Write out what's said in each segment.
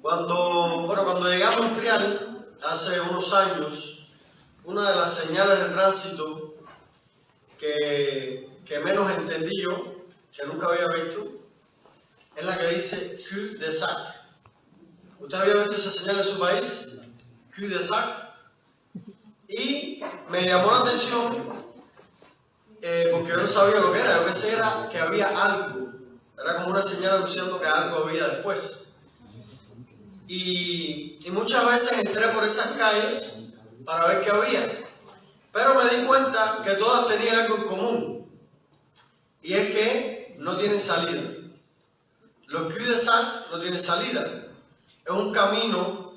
Cuando llegué a Montreal hace unos años, una de las señales de tránsito que menos entendí yo, que nunca había visto, es la que dice cul-de-sac. ¿Usted había visto esa señal en su país? Cul-de-sac. Y me llamó la atención porque yo no sabía lo que era. Yo pensé que había algo. Era como una señal anunciando que algo había después. Y muchas veces entré por esas calles para ver qué había. Pero me di cuenta que todas tenían algo en común. Y es que no tienen salida. Los cul-de-sac no tienen salida. Es un camino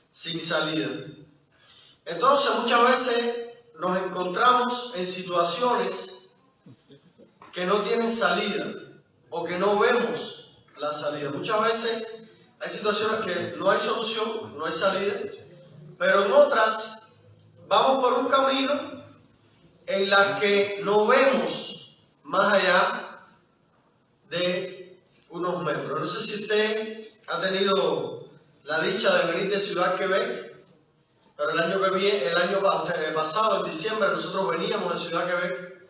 sin salida. Entonces muchas veces nos encontramos en situaciones que no tienen salida o que no vemos la salida. Muchas veces hay situaciones que no hay solución, no hay salida, pero en otras vamos por un camino en la que no vemos más allá de unos metros. No sé si usted ha tenido la dicha de venir de Ciudad Quebec, pero el año pasado, en diciembre, nosotros veníamos de Ciudad Quebec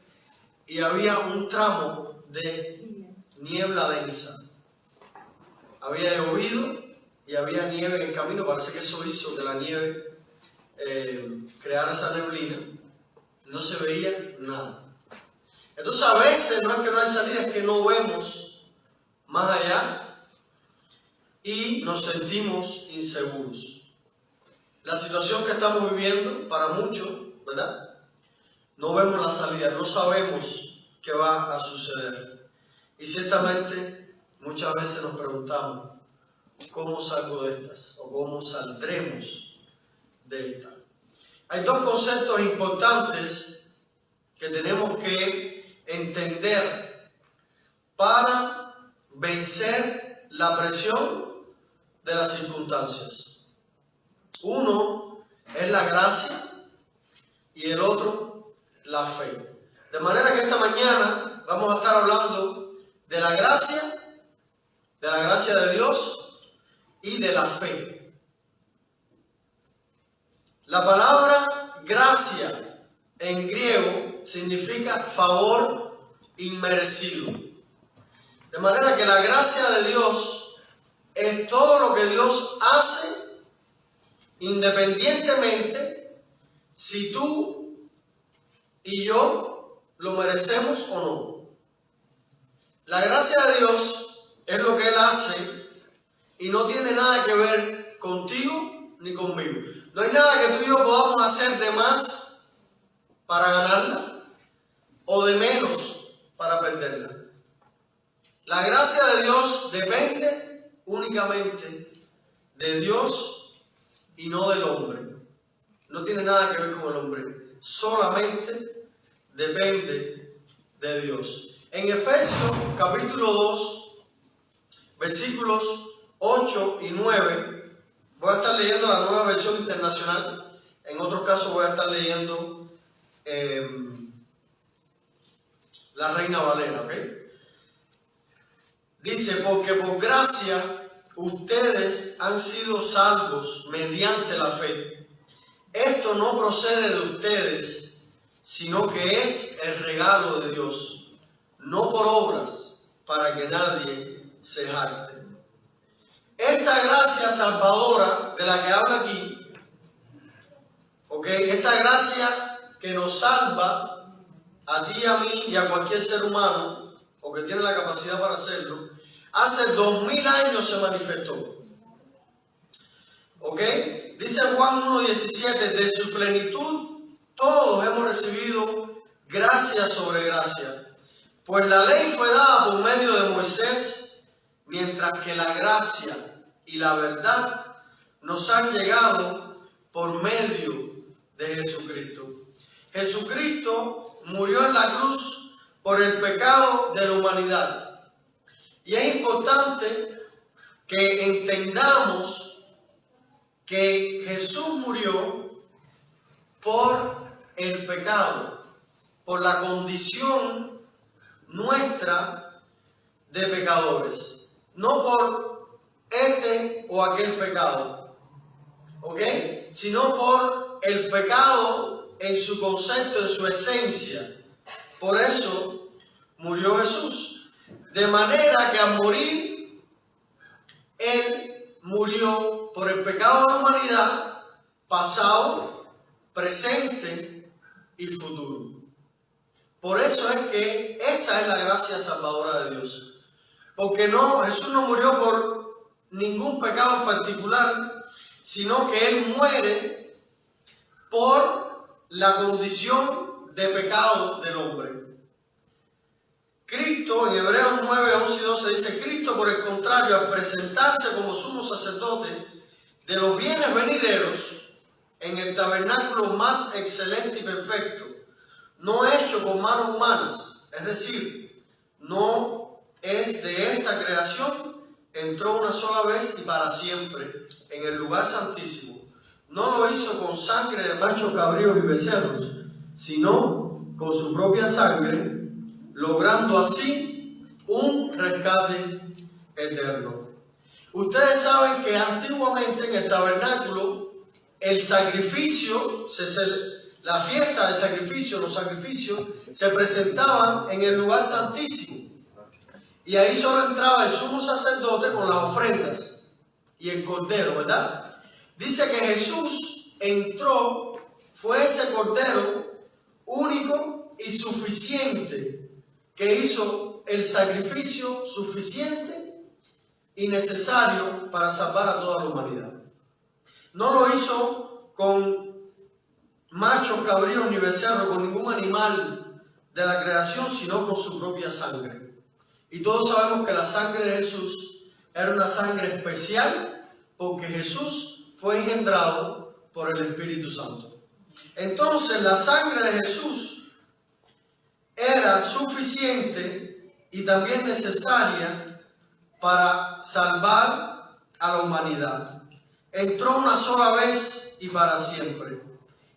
y había un tramo de niebla densa. Había llovido y había nieve en el camino. Parece que eso hizo que la nieve creara esa neblina. No se veía nada. Entonces a veces no es que no hay salida, es que no vemos más allá y nos sentimos inseguros. La situación que estamos viviendo, para muchos, ¿verdad? No vemos la salida, no sabemos qué va a suceder. Y ciertamente muchas veces nos preguntamos, ¿cómo salgo de estas? ¿O cómo saldremos de estas? Hay dos conceptos importantes que tenemos que entender para vencer la presión de las circunstancias. Uno es la gracia y el otro la fe. De manera que esta mañana vamos a estar hablando de la gracia de Dios y de la fe. La palabra gracia en griego significa favor inmerecido. De manera que la gracia de Dios es todo lo que Dios hace independientemente si tú y yo lo merecemos o no. La gracia de Dios es lo que Él hace y no tiene nada que ver contigo ni conmigo. No hay nada que tú y yo podamos hacer de más para ganarla o de menos para perderla. La gracia de Dios depende únicamente de Dios y no del hombre. No tiene nada que ver con el hombre. Solamente depende de Dios. En Efesios capítulo 2, versículos 8 y 9, voy a estar leyendo la Nueva Versión Internacional. En otros casos voy a estar leyendo la Reina Valera, ¿ok? Dice, porque por gracia ustedes han sido salvos mediante la fe. Esto no procede de ustedes, sino que es el regalo de Dios, no por obras, para que nadie se jacte. Esta gracia salvadora de la que habla aquí, esta gracia que nos salva a ti y a mí y a cualquier ser humano, o que tiene la capacidad para hacerlo, hace 2000 años se manifestó. Dice Juan 1:17, de su plenitud todos hemos recibido gracia sobre gracia. Pues la ley fue dada por medio de Moisés, mientras que la gracia y la verdad nos han llegado por medio de Jesucristo. Jesucristo murió en la cruz por el pecado de la humanidad. Y es importante que entendamos que Jesús murió por el pecado, por la condición nuestra de pecadores, no por este o aquel pecado, ¿ok? Sino por el pecado en su concepto, en su esencia. Por eso murió Jesús. De manera que al morir, Él murió por el pecado de la humanidad, pasado, presente y futuro. Por eso es que esa es la gracia salvadora de Dios. Porque Jesús no murió por ningún pecado en particular, sino que Él muere por la condición de pecado del hombre. Cristo, en Hebreos 9, 11 y 12 dice: Cristo, por el contrario, al presentarse como sumo sacerdote de los bienes venideros, en el tabernáculo más excelente y perfecto, no hecho con manos humanas, es decir, no es de esta creación, entró una sola vez y para siempre en el lugar santísimo. No lo hizo con sangre de machos cabríos y becerros, sino con su propia sangre, logrando así un rescate eterno. Ustedes saben que antiguamente en el tabernáculo el sacrificio, la fiesta de sacrificio, los sacrificios se presentaban en el lugar santísimo. Y ahí solo entraba el sumo sacerdote con las ofrendas y el cordero, ¿verdad? Dice que Jesús entró, fue ese cordero único y suficiente, que hizo el sacrificio suficiente y necesario para salvar a toda la humanidad. No lo hizo con machos, cabríos ni becerros, con ningún animal de la creación, sino con su propia sangre. Y todos sabemos que la sangre de Jesús era una sangre especial, porque Jesús fue engendrado por el Espíritu Santo. Entonces la sangre de Jesús era suficiente y también necesaria para salvar a la humanidad. Entró una sola vez y para siempre.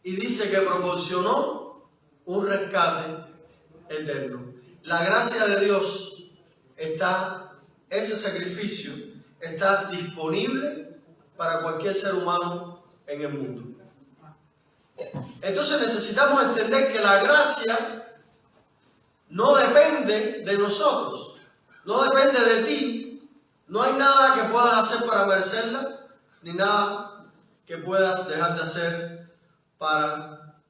Y dice que proporcionó un rescate eterno. La gracia de Dios ese sacrificio está disponible para cualquier ser humano en el mundo. Entonces necesitamos entender que la gracia no depende de nosotros, no depende de ti. No hay nada que puedas hacer para merecerla, ni nada que puedas dejar de hacer para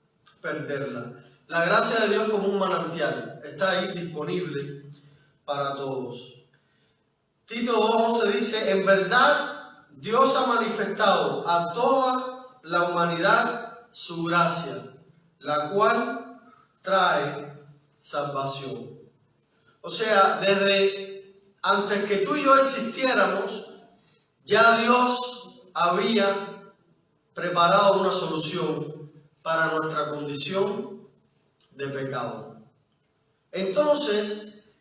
perderla. La gracia de Dios, como un manantial, está ahí disponible para todos. Tito 2:11 dice: en verdad Dios ha manifestado a toda la humanidad su gracia, la cual trae salvación. O sea, desde antes que tú y yo existiéramos, ya Dios había preparado una solución para nuestra condición de pecado. Entonces,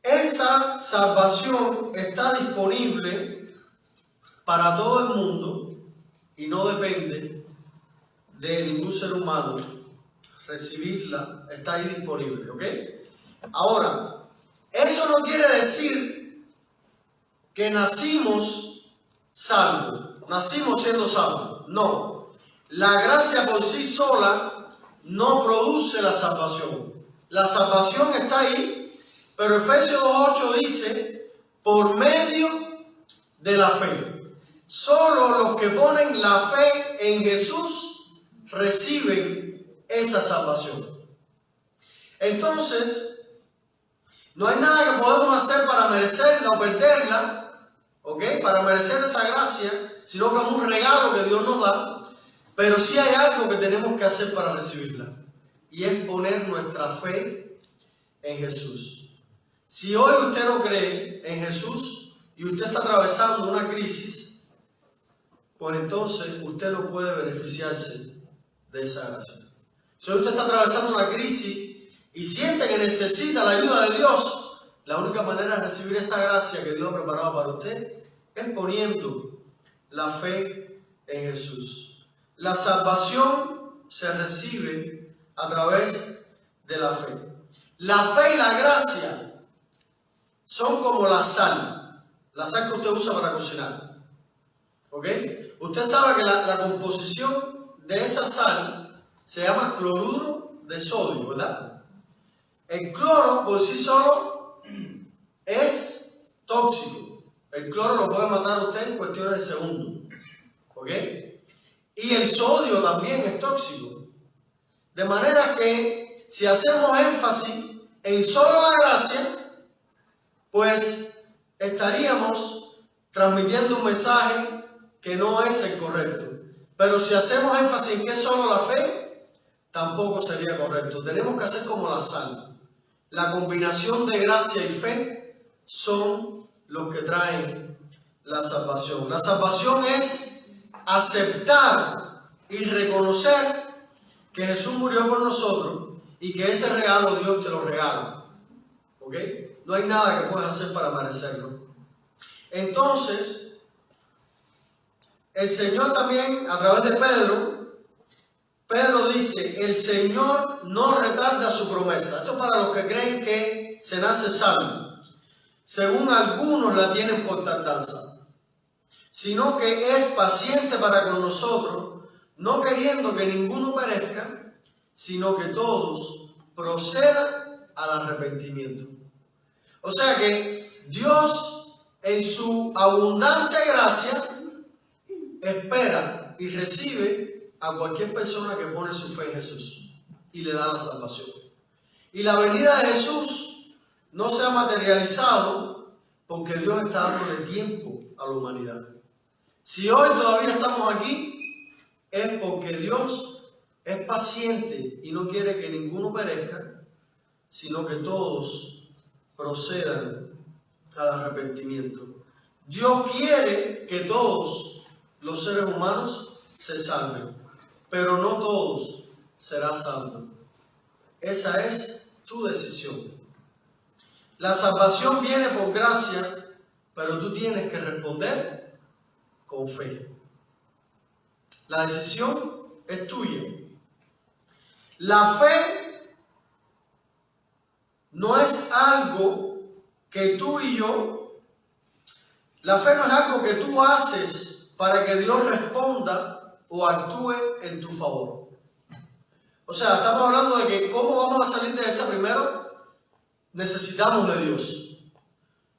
esa salvación está disponible para todo el mundo y no depende de ningún ser humano recibirla. Está ahí disponible, ¿ok? Ahora, eso no quiere decir que nacimos salvos, nacimos siendo salvos. No, la gracia por sí sola no produce la salvación. La salvación está ahí. Pero Efesios 2:8 dice: por medio de la fe. Solo los que ponen la fe en Jesús reciben esa salvación. Entonces, no hay nada que podemos hacer para merecerla o perderla, ¿ok? Para merecer esa gracia, sino que es un regalo que Dios nos da. Pero sí hay algo que tenemos que hacer para recibirla, y es poner nuestra fe en Jesús. Si hoy usted no cree en Jesús y usted está atravesando una crisis, pues entonces usted no puede beneficiarse de esa gracia. Si hoy usted está atravesando una crisis y siente que necesita la ayuda de Dios, la única manera de recibir esa gracia que Dios ha preparado para usted es poniendo la fe en Jesús. La salvación se recibe a través de la fe. La fe y la gracia son como la sal. La sal que usted usa para cocinar. ¿Ok? Usted sabe que la composición de esa sal se llama cloruro de sodio, ¿verdad? El cloro por sí solo es tóxico. El cloro lo puede matar a usted en cuestiones de segundos. ¿Ok? Y el sodio también es tóxico. De manera que si hacemos énfasis en solo la gracia, pues estaríamos transmitiendo un mensaje que no es el correcto. Pero si hacemos énfasis en que es solo la fe, tampoco sería correcto. Tenemos que hacer como la sal. La combinación de gracia y fe son los que traen la salvación. La salvación es aceptar y reconocer que Jesús murió por nosotros y que ese regalo Dios te lo regala. ¿Ok? No hay nada que puedas hacer para merecerlo. Entonces, el Señor también, a través de Pedro dice, el Señor no retarda su promesa. Esto es para los que creen que se nace salvo. Según algunos la tienen por tardanza, sino que es paciente para con nosotros, no queriendo que ninguno perezca, sino que todos procedan al arrepentimiento. O sea que Dios, en su abundante gracia, espera y recibe a cualquier persona que pone su fe en Jesús y le da la salvación. Y la venida de Jesús no se ha materializado porque Dios está dándole tiempo a la humanidad. Si hoy todavía estamos aquí, es porque Dios es paciente y no quiere que ninguno perezca, sino que todos procedan al arrepentimiento. Dios quiere que todos los seres humanos se salven, pero no todos serán salvos. Esa es tu decisión. La salvación viene por gracia, pero tú tienes que responder con fe. La decisión es tuya. La fe no es algo que tú y yo, la fe no es algo que tú haces para que Dios responda o actúe en tu favor. O sea, estamos hablando de que cómo vamos a salir de esta. Primero, necesitamos de Dios.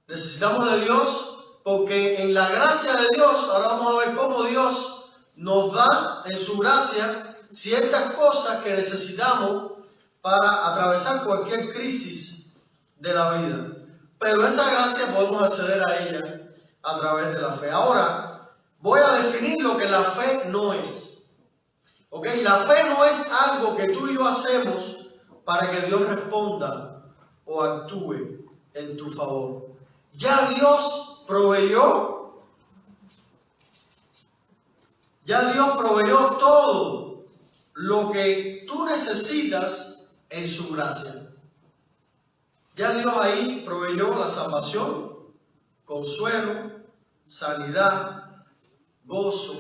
Necesitamos de Dios porque en la gracia de Dios, ahora vamos a ver cómo Dios nos da en su gracia ciertas cosas que necesitamos para atravesar cualquier crisis de la vida. Pero esa gracia podemos acceder a ella a través de la fe. Ahora, voy a definir lo que la fe no es. ¿Ok? La fe no es algo que tú y yo hacemos para que Dios responda o actúe en tu favor. Ya Dios proveyó todo lo que tú necesitas en su gracia. Ya Dios ahí proveyó la salvación, consuelo, sanidad, gozo,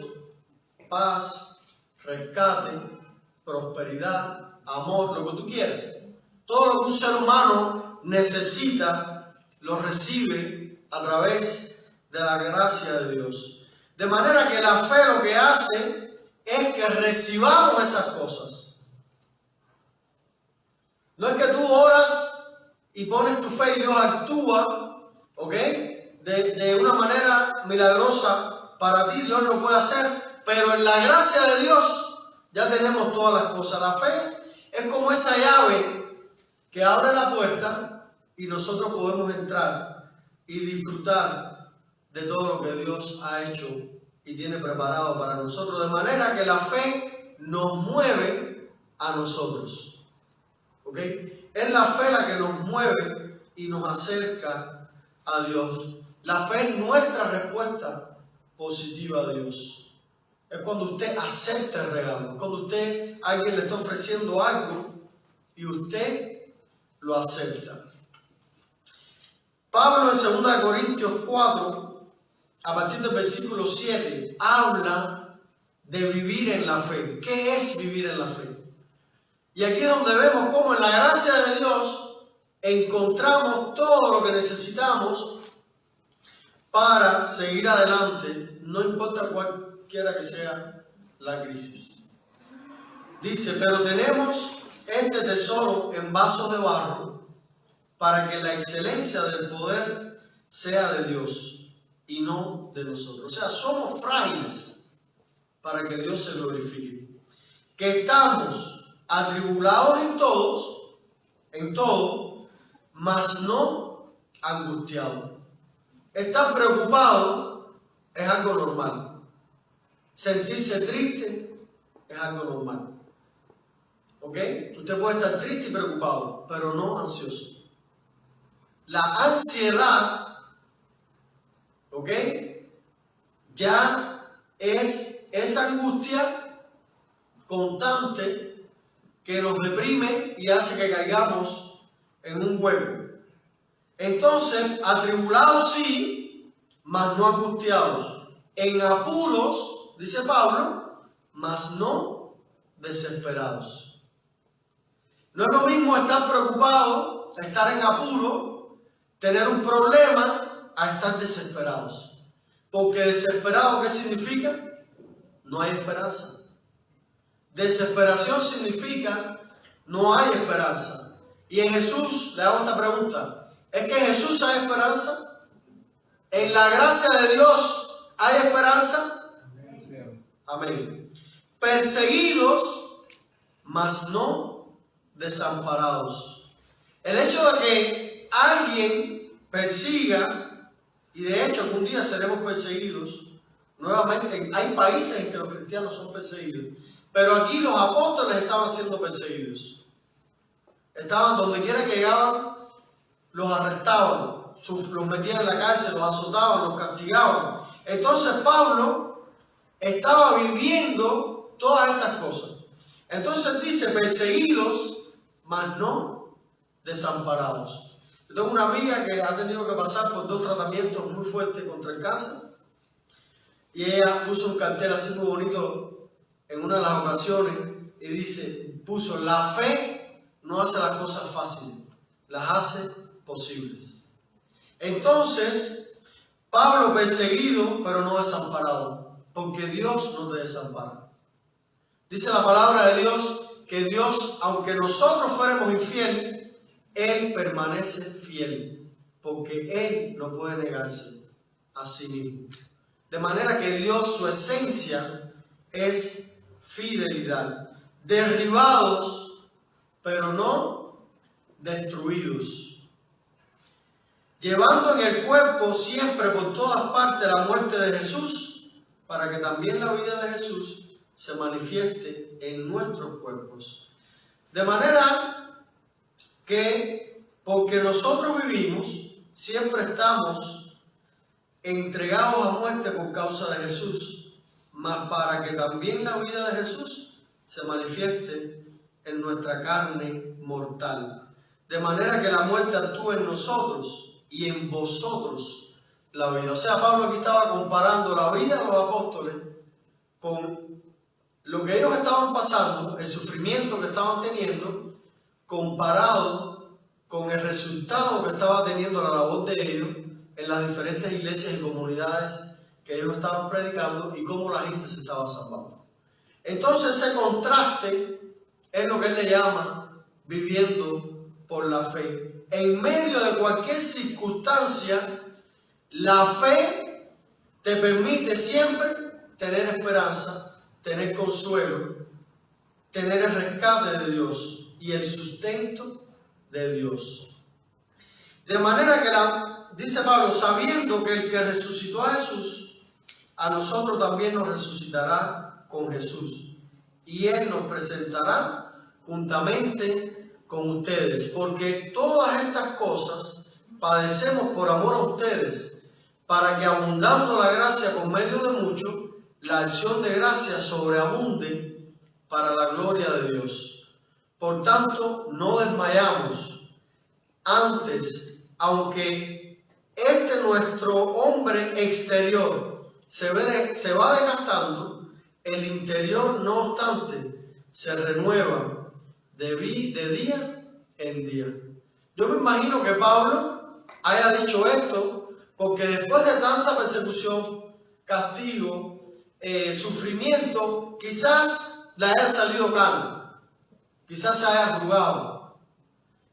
paz, rescate, prosperidad, amor, lo que tú quieras. Todo lo que un ser humano necesita lo recibe a través de la gracia de Dios. De manera que la fe lo que hace es que recibamos esas cosas. No es que tú oras y pones tu fe y Dios actúa, ¿ok? De una manera milagrosa para ti, Dios lo puede hacer, pero en la gracia de Dios ya tenemos todas las cosas. La fe es como esa llave que abre la puerta y nosotros podemos entrar y disfrutar de todo lo que Dios ha hecho y tiene preparado para nosotros. De manera que la fe nos mueve a nosotros. ¿Ok? Es la fe la que nos mueve y nos acerca a Dios. La fe es nuestra respuesta positiva a Dios. Es cuando usted acepta el regalo. Es cuando alguien le está ofreciendo algo y usted lo acepta. Pablo en 2 Corintios 4, a partir del versículo 7, habla de vivir en la fe. ¿Qué es vivir en la fe? Y aquí es donde vemos cómo en la gracia de Dios encontramos todo lo que necesitamos para seguir adelante, no importa cualquiera que sea la crisis. Dice, pero tenemos este tesoro en vasos de barro para que la excelencia del poder sea de Dios y no de nosotros. O sea, somos frágiles para que Dios se glorifique. Que estamos atribulados en todo, mas no angustiados. Estar preocupado es algo normal. Sentirse triste es algo normal. ¿Ok? Usted puede estar triste y preocupado, pero no ansioso. La ansiedad, ¿ok? Ya es esa angustia constante que nos deprime y hace que caigamos en un hueco. Entonces, atribulados sí, mas no angustiados. En apuros, dice Pablo, mas no desesperados. No es lo mismo estar preocupado, estar en apuro, tener un problema, a estar desesperados. Porque desesperado, ¿qué significa? No hay esperanza. Desesperación significa no hay esperanza. Y en Jesús, le hago esta pregunta, ¿es que en Jesús hay esperanza? ¿En la gracia de Dios hay esperanza? Amén. Perseguidos, mas no desamparados. El hecho de que alguien persiga, y de hecho algún día seremos perseguidos, nuevamente hay países en que los cristianos son perseguidos, pero aquí los apóstoles estaban siendo perseguidos. Estaban donde quiera que llegaban, los arrestaban, los metían en la cárcel, los azotaban, los castigaban. Entonces Pablo estaba viviendo todas estas cosas. Entonces dice, perseguidos, mas no desamparados. Yo tengo una amiga que ha tenido que pasar por 2 tratamientos muy fuertes contra el cáncer. Y ella puso un cartel así muy bonito en una de las ocasiones y puso, la fe no hace las cosas fáciles, las hace posibles. Entonces, Pablo perseguido, pero no desamparado, porque Dios no te desampara. Dice la palabra de Dios que Dios, aunque nosotros fuéramos infieles, Él permanece fiel, porque Él no puede negarse a sí mismo. De manera que Dios, su esencia es fidelidad. Derribados, pero no destruidos. Llevando en el cuerpo siempre por todas partes la muerte de Jesús, para que también la vida de Jesús se manifieste en nuestros cuerpos. De manera que, porque nosotros vivimos, siempre estamos entregados a muerte por causa de Jesús, mas para que también la vida de Jesús se manifieste en nuestra carne mortal. De manera que la muerte actúe en nosotros y en vosotros la vida. O sea, Pablo aquí estaba comparando la vida de los apóstoles con lo que ellos estaban pasando, el sufrimiento que estaban teniendo, comparado con el resultado que estaba teniendo la labor de ellos en las diferentes iglesias y comunidades que ellos estaban predicando y cómo la gente se estaba salvando. Entonces ese contraste es lo que él le llama viviendo por la fe. En medio de cualquier circunstancia, la fe te permite siempre tener esperanza, tener consuelo, tener el rescate de Dios y el sustento de Dios. De manera que dice Pablo, sabiendo que el que resucitó a Jesús, a nosotros también nos resucitará con Jesús. Y Él nos presentará juntamente con ustedes. Porque todas estas cosas padecemos por amor a ustedes, para que abundando la gracia por medio de muchos, la acción de gracia sobreabunde para la gloria de Dios. Por tanto, no desmayamos. Antes, aunque nuestro hombre exterior se va desgastando, el interior, no obstante, se renueva de día en día. Yo me imagino que Pablo haya dicho esto Porque después de tanta persecución, castigo, sufrimiento, quizás le haya salido cano, quizás se haya arrugado,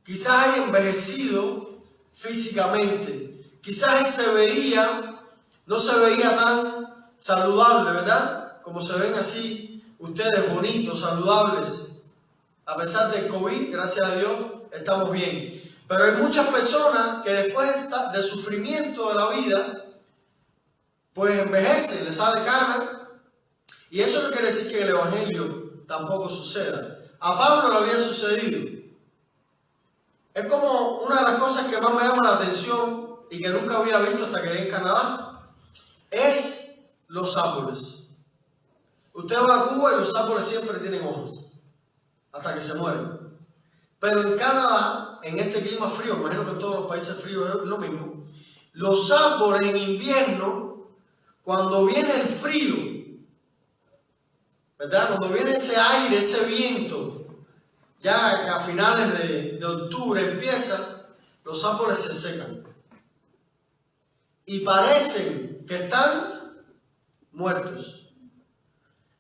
quizás haya envejecido físicamente, quizás él no se veía tan saludable, ¿verdad? Como se ven así ustedes, bonitos, saludables. A pesar del COVID, gracias a Dios, estamos bien. Pero hay muchas personas que después del sufrimiento de la vida, pues envejecen, les sale cana. Y eso no quiere decir que en el Evangelio tampoco suceda. A Pablo le había sucedido. Es como una de las cosas que más me llama la atención y que nunca había visto hasta que llegué en Canadá, es los árboles. Usted va a Cuba y los árboles siempre tienen hojas, hasta que se mueren. Pero en Canadá, en este clima frío, imagino que en todos los países fríos es lo mismo, los árboles en invierno, cuando viene el frío, ¿verdad? Cuando viene ese aire, ese viento, ya a finales de octubre empieza, los árboles se secan. Y parecen que están muertos.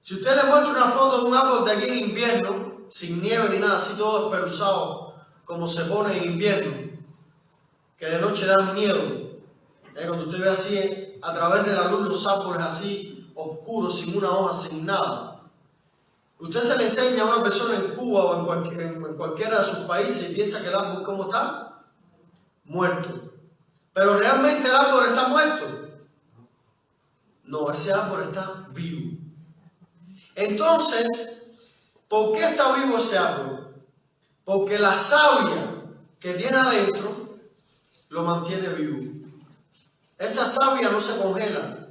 Si usted le muestra una foto de un árbol de aquí en invierno, sin nieve ni nada, así todo espeluzado, como se pone en invierno, que de noche dan miedo. Cuando usted ve así, a través de la luz, los árboles así, oscuros, sin una hoja, sin nada. Usted se le enseña a una persona en Cuba o en cualquiera de sus países y piensa que el árbol, ¿cómo está? Muerto. Pero realmente el árbol está muerto. No, ese árbol está vivo. Entonces, ¿por qué está vivo ese árbol? Porque la savia que tiene adentro lo mantiene vivo. Esa savia no se congela.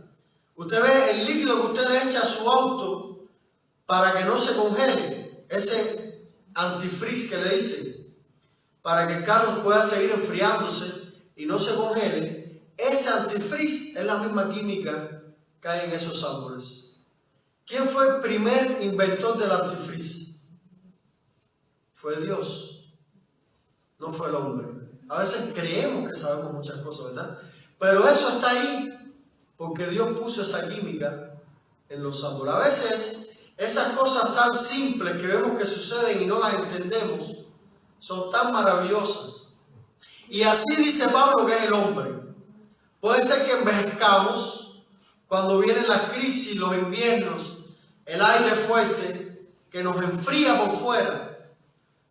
Usted ve el líquido que usted le echa a su auto para que no se congele, ese antifreeze que le dicen, para que el carro pueda seguir enfriándose y no se congele. Ese antifreeze es la misma química que hay en esos árboles. ¿Quién fue el primer inventor del antifreeze? Fue Dios, no fue el hombre. A veces creemos que sabemos muchas cosas, ¿verdad? Pero eso está ahí porque Dios puso esa química en los árboles. A veces esas cosas tan simples que vemos que suceden y no las entendemos son tan maravillosas. Y así dice Pablo que es el hombre. Puede ser que envejezcamos cuando vienen las crisis, los inviernos, el aire fuerte que nos enfría por fuera,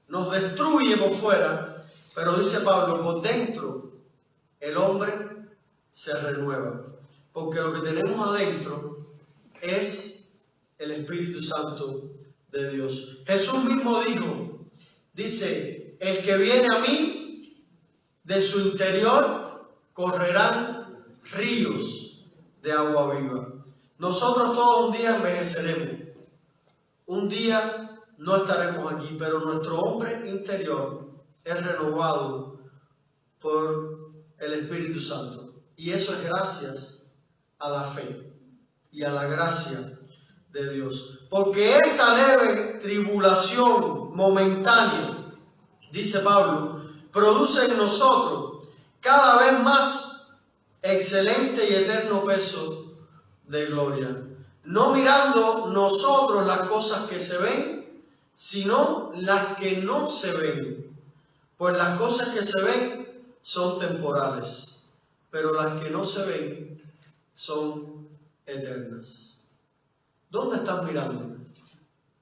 nos destruye por fuera, pero dice Pablo, por dentro el hombre se renueva, porque lo que tenemos adentro es el Espíritu Santo de Dios. Jesús mismo dice, el que viene a mí, de su interior correrán ríos de agua viva. Nosotros todos un día envejeceremos, un día no estaremos aquí, pero nuestro hombre interior es renovado por el Espíritu Santo. Y eso es gracias a la fe y a la gracia de Dios. Porque esta leve tribulación momentánea, dice Pablo, produce en nosotros cada vez más excelente y eterno peso de gloria, no mirando nosotros las cosas que se ven, sino las que no se ven, pues las cosas que se ven son temporales, pero las que no se ven son eternas. ¿Dónde estás mirando?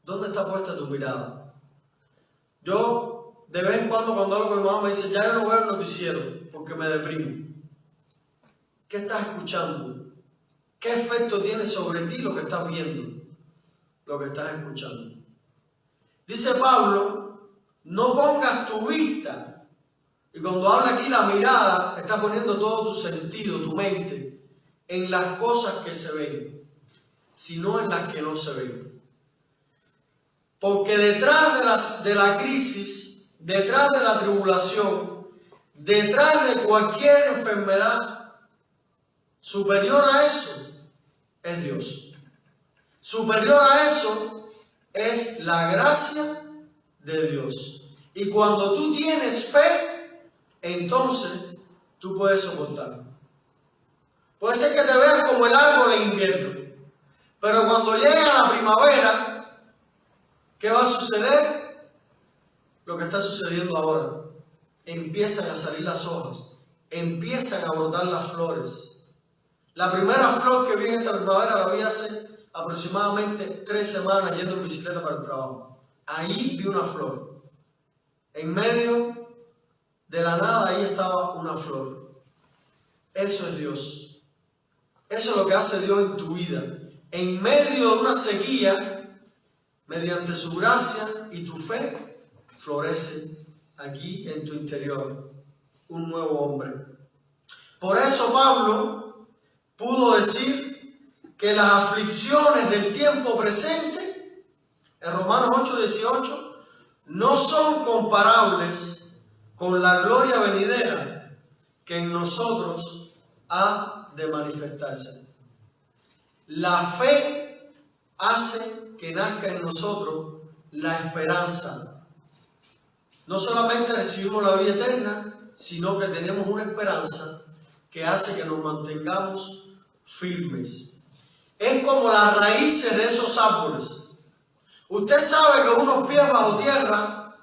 ¿Dónde está puesta tu mirada? Yo de vez en cuando hablo con mi mamá me dice, ya yo no veo el noticiero porque me deprimo. ¿Qué estás escuchando? ¿Qué efecto tiene sobre ti lo que estás viendo? Lo que estás escuchando. Dice Pablo, no pongas tu vista. Y cuando habla aquí la mirada, está poniendo todo tu sentido, tu mente, en las cosas que se ven, sino en las que no se ven. Porque detrás de la crisis, detrás de la tribulación, detrás de cualquier enfermedad, superior a eso es Dios. Superior a eso es la gracia de Dios. Y cuando tú tienes fe, entonces tú puedes soportar. Puede ser que te veas como el árbol en invierno. Pero cuando llega la primavera, ¿qué va a suceder? Lo que está sucediendo ahora. Empiezan a salir las hojas. Empiezan a brotar las flores. La primera flor que vi en esta primavera la vi hace aproximadamente 3 semanas yendo en bicicleta para el trabajo. Ahí vi una flor. En medio de la nada ahí estaba una flor. Eso es Dios. Eso es lo que hace Dios en tu vida. En medio de una sequía, mediante su gracia y tu fe, florece aquí en tu interior un nuevo hombre. Por eso Pablo pudo decir que las aflicciones del tiempo presente, en Romanos 8:18, no son comparables con la gloria venidera que en nosotros ha de manifestarse. La fe hace que nazca en nosotros la esperanza. No solamente recibimos la vida eterna, sino que tenemos una esperanza que hace que nos mantengamos firmes. Es como las raíces de esos árboles. Usted sabe que unos pies bajo tierra,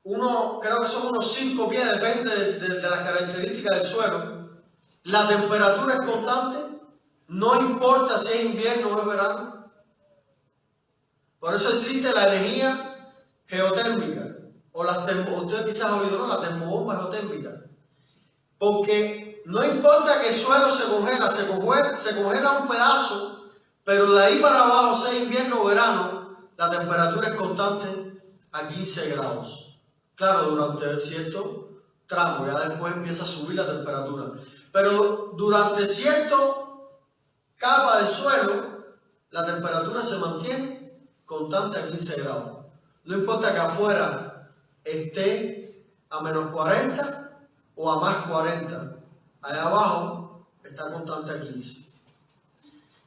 creo que son unos 5 pies, depende de las características del suelo, la temperatura es constante, no importa si es invierno o es verano. Por eso existe la energía geotérmica, o usted quizás ha oído, ¿no?, la termobomba geotérmica. Porque no importa que el suelo se congela un pedazo, pero de ahí para abajo, sea invierno o verano, la temperatura es constante a 15 grados. Claro, durante cierto tramo, ya después empieza a subir la temperatura. Pero durante cierta capa del suelo, la temperatura se mantiene constante a 15 grados. No importa que afuera esté a menos 40 o a más 40. Allá abajo está constante a 15.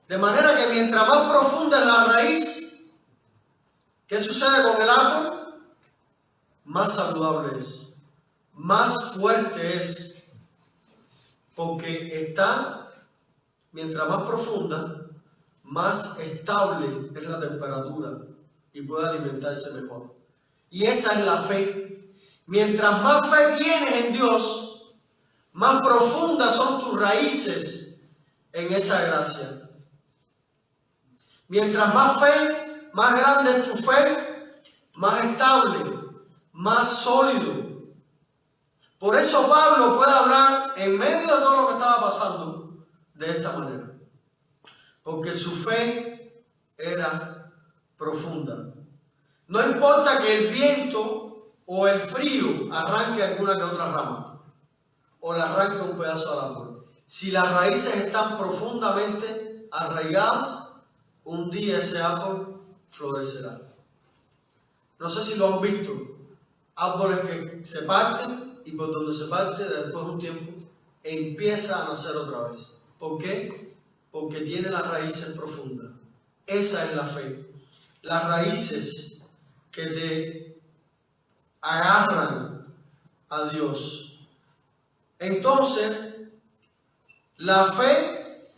De manera que mientras más profunda es la raíz, ¿qué sucede con el árbol? Más saludable es, más fuerte es, porque está, mientras más profunda, más estable es la temperatura y puede alimentarse mejor. Y esa es la fe. Mientras más fe tienes en Dios, más profundas son tus raíces en esa gracia. Mientras más fe, más grande es tu fe, más estable, más sólido. Por eso Pablo puede hablar en medio de todo lo que estaba pasando de esta manera. Porque su fe era profunda. No importa que el viento o el frío arranque alguna que otra rama o le arranque un pedazo al árbol. Si las raíces están profundamente arraigadas, un día ese árbol florecerá. No sé si lo han visto. Árboles que se parten y por donde se parte, después de un tiempo, empieza a nacer otra vez. ¿Por qué? Porque tiene las raíces profundas. Esa es la fe. Las raíces que te agarran a Dios. Entonces, la fe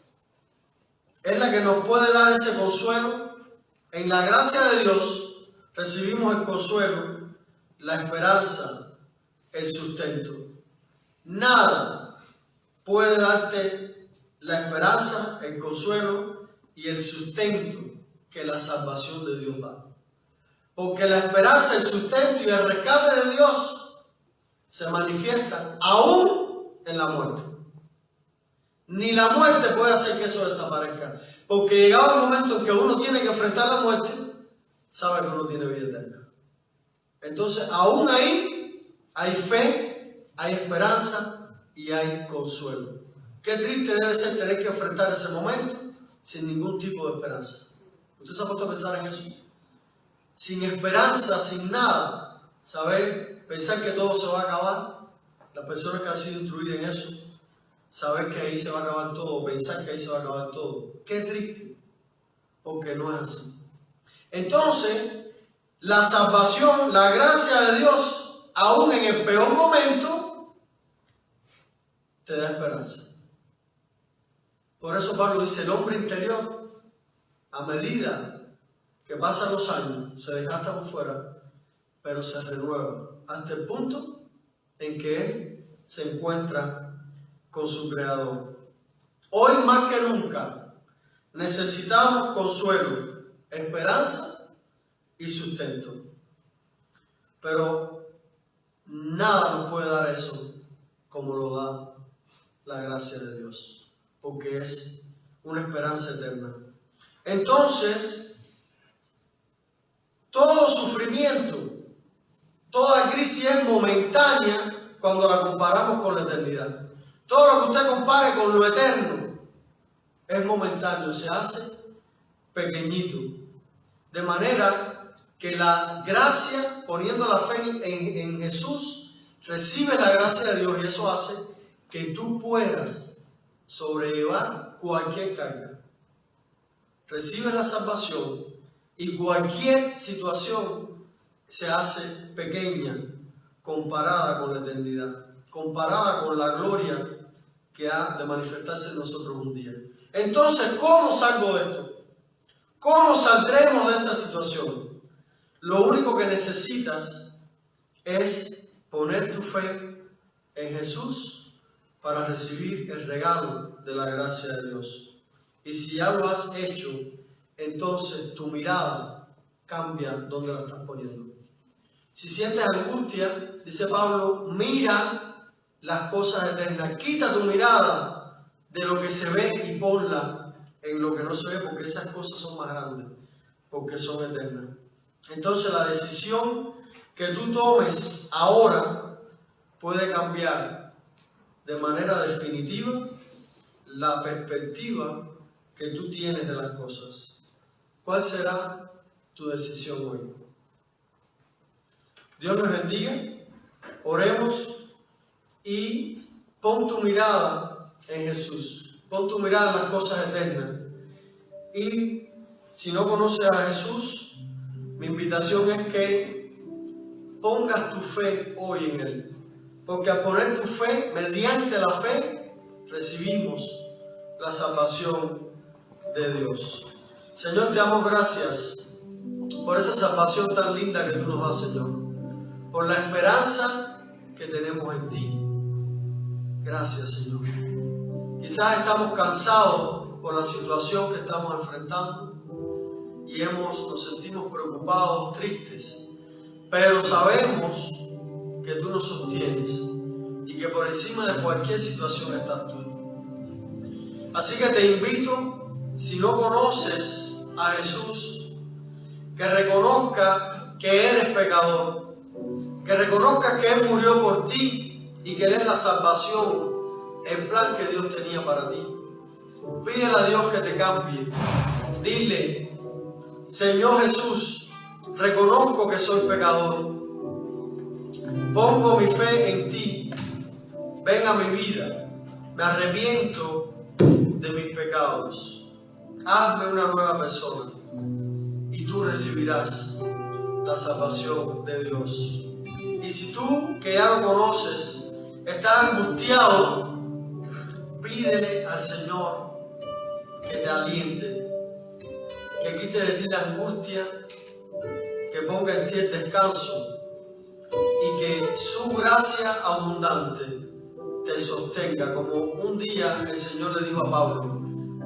es la que nos puede dar ese consuelo. En la gracia de Dios recibimos el consuelo, la esperanza, el sustento. Nada puede darte la esperanza, el consuelo y el sustento que la salvación de Dios da. Porque la esperanza, el sustento y el rescate de Dios se manifiestan aún en la muerte. Ni la muerte puede hacer que eso desaparezca. Porque llegado el momento en que uno tiene que enfrentar la muerte, sabe que uno tiene vida eterna. Entonces, aún ahí hay fe, hay esperanza y hay consuelo. Qué triste debe ser tener que enfrentar ese momento sin ningún tipo de esperanza. ¿Usted se ha puesto a pensar en eso? Sin esperanza, sin nada. Pensar que todo se va a acabar. Las personas que han sido instruidas en eso, saber que ahí se va a acabar todo, pensar que ahí se va a acabar todo. Qué triste, porque no es así. Entonces, la salvación, la gracia de Dios, aún en el peor momento, te da esperanza. Por eso Pablo dice, el hombre interior, a medida que pasan los años, se desgasta por fuera, pero se renueva hasta el punto en que él se encuentra con su Creador. Hoy más que nunca necesitamos consuelo, esperanza y sustento. Pero nada nos puede dar eso como lo da la gracia de Dios, porque es una esperanza eterna. Entonces, todo sufrimiento, toda crisis es momentánea cuando la comparamos con la eternidad. Todo lo que usted compare con lo eterno es momentáneo, se hace pequeñito. De manera que la gracia, poniendo la fe en Jesús, recibe la gracia de Dios y eso hace que tú puedas sobrellevar cualquier carga. Recibes la salvación y cualquier situación se hace pequeña comparada con la eternidad, comparada con la gloria que ha de manifestarse en nosotros un día. Entonces, ¿cómo salgo de esto? ¿Cómo saldremos de esta situación? Lo único que necesitas es poner tu fe en Jesús para recibir el regalo de la gracia de Dios. Y si ya lo has hecho, entonces tu mirada cambia donde la estás poniendo. Si sientes angustia, dice Pablo, mira las cosas eternas. Quita tu mirada de lo que se ve y ponla en lo que no se ve, porque esas cosas son más grandes, porque son eternas. Entonces la decisión que tú tomes ahora puede cambiar de manera definitiva la perspectiva que tú tienes de las cosas. ¿Cuál será tu decisión hoy? Dios nos bendiga, oremos y pon tu mirada en Jesús, pon tu mirada en las cosas eternas. Y si no conoces a Jesús, mi invitación es que pongas tu fe hoy en Él, porque al poner tu fe, mediante la fe, recibimos la salvación de Dios. Señor, te damos gracias por esa salvación tan linda que tú nos das, Señor, por la esperanza que tenemos en ti. Gracias, Señor. Quizás estamos cansados por la situación que estamos enfrentando y nos sentimos preocupados, tristes, pero sabemos que tú nos sostienes y que por encima de cualquier situación estás tú. Así que te invito, si no conoces a Jesús, que reconozca que eres pecador, que reconozca que Él murió por ti y que Él es la salvación, el plan que Dios tenía para ti. Pídele a Dios que te cambie. Dile, Señor Jesús, reconozco que soy pecador. Pongo mi fe en ti. Ven a mi vida. Me arrepiento de mis pecados. Hazme una nueva persona y tú recibirás la salvación de Dios. Y si tú, que ya lo conoces, estás angustiado, pídele al Señor que te aliente, que quite de ti la angustia, que ponga en ti el descanso y que su gracia abundante te sostenga, como un día el Señor le dijo a Pablo,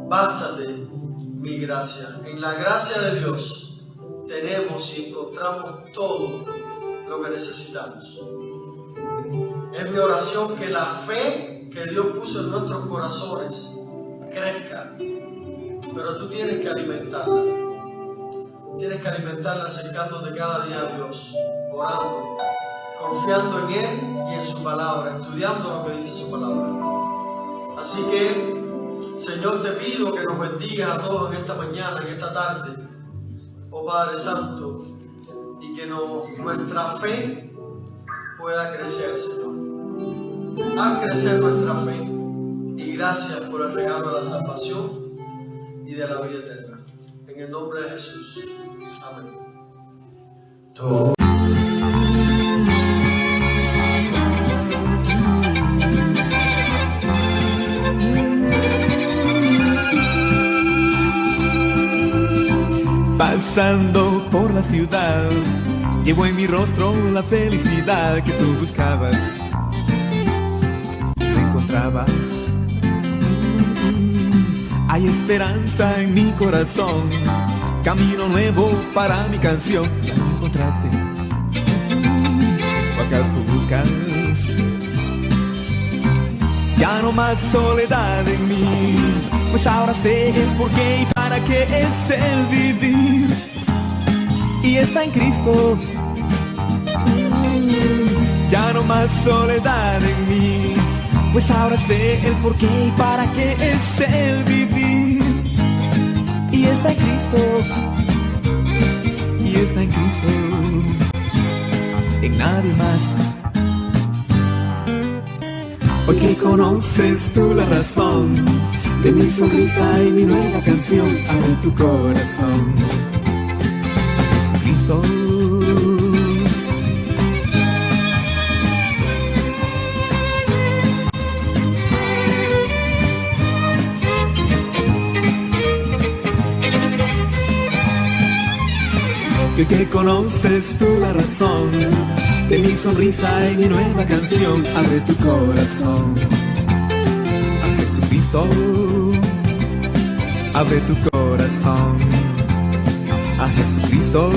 bástate mi gracia. En la gracia de Dios tenemos y encontramos todo lo que necesitamos. Es mi oración que la fe que Dios puso en nuestros corazones crezca, pero tú tienes que alimentarla. Tienes que alimentarla acercándote cada día a Dios, orando, confiando en Él y en su palabra, estudiando lo que dice su palabra. Así que, Señor, te pido que nos bendigas a todos en esta mañana, en esta tarde, oh Padre Santo, y que nuestra fe pueda crecer, Señor. Haz crecer nuestra fe y gracias por el regalo de la salvación y de la vida eterna. En el nombre de Jesús. Amén. pasando por la ciudad, llevo en mi rostro la felicidad que tú buscabas, me encontrabas. Hay esperanza en mi corazón, camino nuevo para mi canción. ¿Ya lo encontraste? ¿O acaso buscas? Ya no más soledad en mí, pues ahora sé el porqué y para qué es el vivir. Y está en Cristo. Ya no más soledad en mí, pues ahora sé el porqué y para qué es el vivir. Y está en Cristo. Y está en Cristo. En nadie más. Hoy que conoces tú la razón de mi sonrisa y mi nueva canción, abre tu corazón a Jesucristo. Hoy que conoces tú la razón de mi sonrisa y mi nueva canción, abre tu corazón a Jesucristo. Abre tu corazón a Jesucristo.